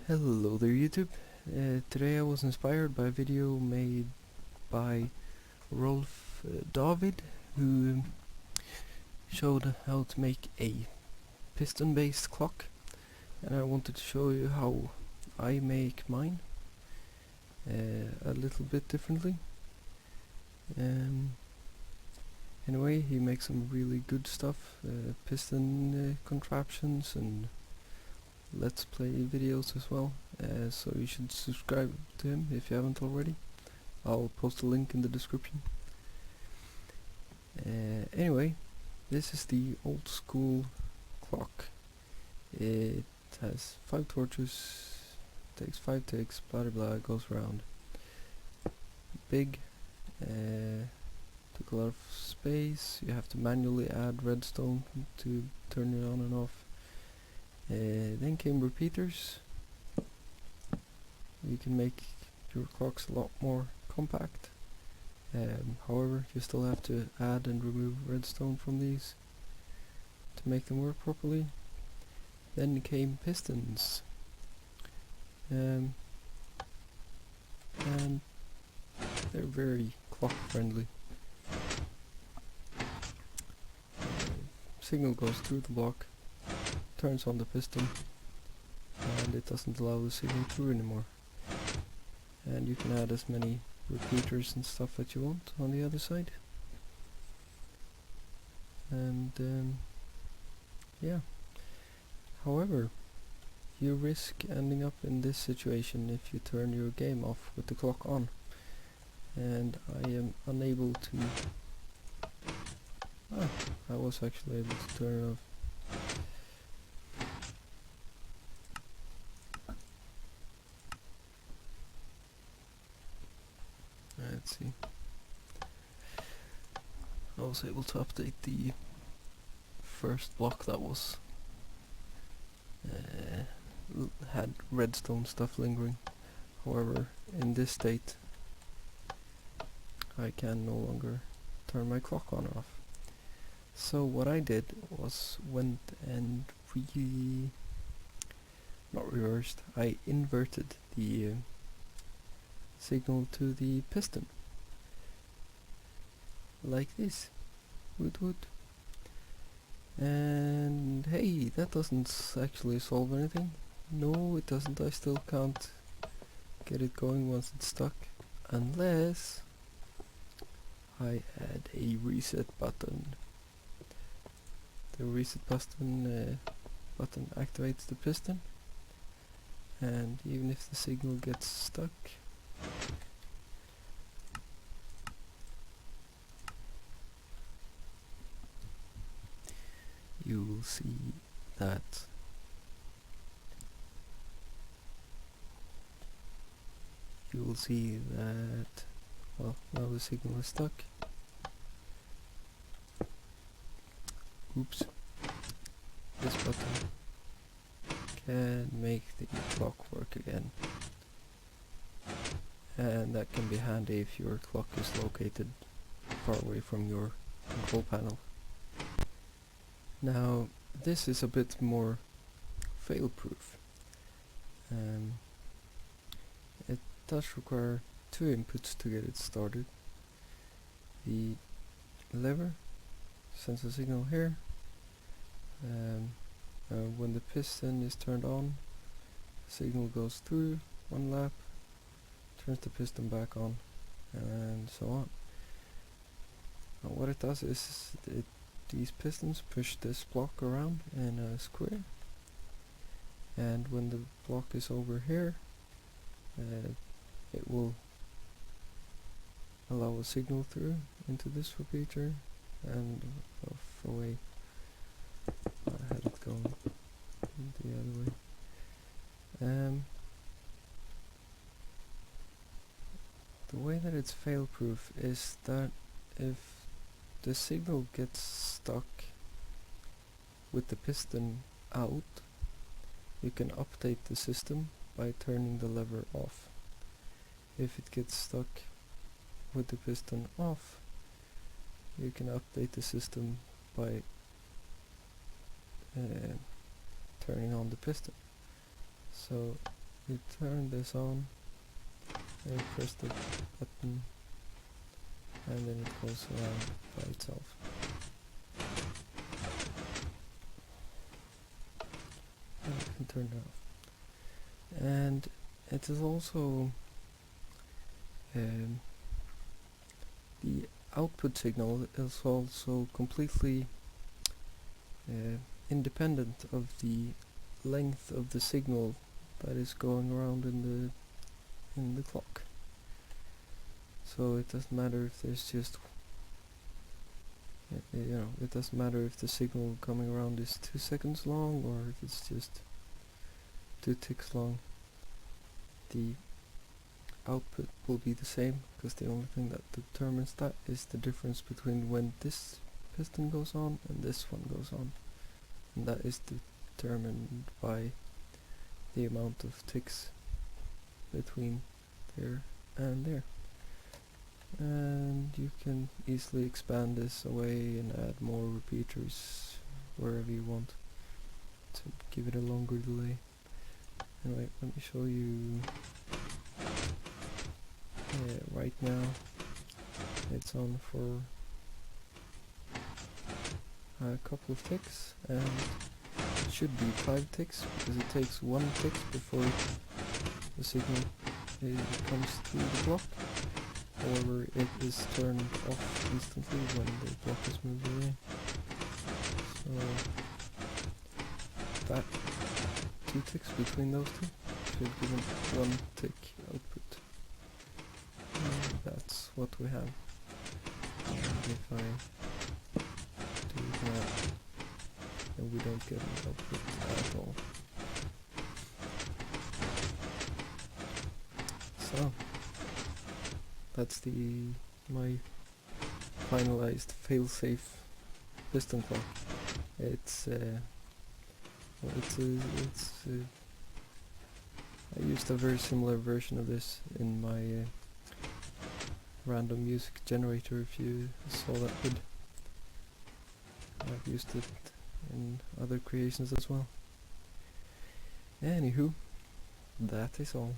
Hello there YouTube. Today I was inspired by a video made by Rolf David, who showed how to make a piston based clock, and I wanted to show you how I make mine a little bit differently. Anyway, he makes some really good stuff, piston contraptions and let's play videos as well, so you should subscribe to him if you haven't already. I'll post a link in the description. Anyway, this is the old school clock. It has 5 torches, takes 5 ticks, blah blah blah, goes around. Big, took a lot of space, you have to manually add redstone to turn it on and off. Then came repeaters. You can make your clocks a lot more compact. However, you still have to add and remove redstone from these to make them work properly. Then came pistons. And they're very clock friendly. Signal goes through the block, turns on the piston, and it doesn't allow the signal through anymore. And you can add as many repeaters and stuff that you want on the other side. And yeah. However, you risk ending up in this situation if you turn your game off with the clock on. And I am unable to... I was actually able to turn it off. Let's see. I was able to update the first block that was had redstone stuff lingering. However, in this state I can no longer turn my clock on or off. So what I did was went and I inverted the signal to the piston like this. Woot woot. And hey, that doesn't actually solve anything. No, it doesn't. I still can't get it going once it's stuck, unless I add a reset button. The reset button activates the piston, and even if the signal gets stuck, you will see that well, now the signal is stuck. Oops. This button can make the clock work again, and that can be handy if your clock is located far away from your control panel. Now, this is a bit more fail-proof. It does require 2 inputs to get it started. The lever sends a signal here. When the piston is turned on, the signal goes through 1 lap, turns the piston back on, and so on. Now what it does is these pistons push this block around in a square, and when the block is over here, it will allow a signal through into this repeater and off away. I had it going the other way. The way that it's fail-proof is that if the signal gets stuck with the piston out, you can update the system by turning the lever off. If it gets stuck with the piston off, you can update the system by turning on the piston. So you turn this on and press the button, and then it goes around by itself. And you can turn it off. And it is also the output signal is also completely independent of the length of the signal that is going around in the clock. So it doesn't matter if there's just it doesn't matter if the signal coming around is 2 seconds long or if it's just 2 ticks long. The output will be the same, because the only thing that determines that is the difference between when this piston goes on and this one goes on, and that is determined by the amount of ticks between there and there. And you can easily expand this away and add more repeaters wherever you want to give it a longer delay. Anyway, let me show you. Right now it's on for a couple of ticks, and it should be 5 ticks because it takes 1 tick before the signal comes through the block. However, it is turned off instantly when the block is moved away. So that 2 ticks between those two should give it 1 tick output. And that's what we have. And if I do that, then we don't get an output at all. So that's my finalized fail-safe piston clock. I used a very similar version of this in my random music generator, if you saw that vid. I've used it in other creations as well. Anywho, that is all.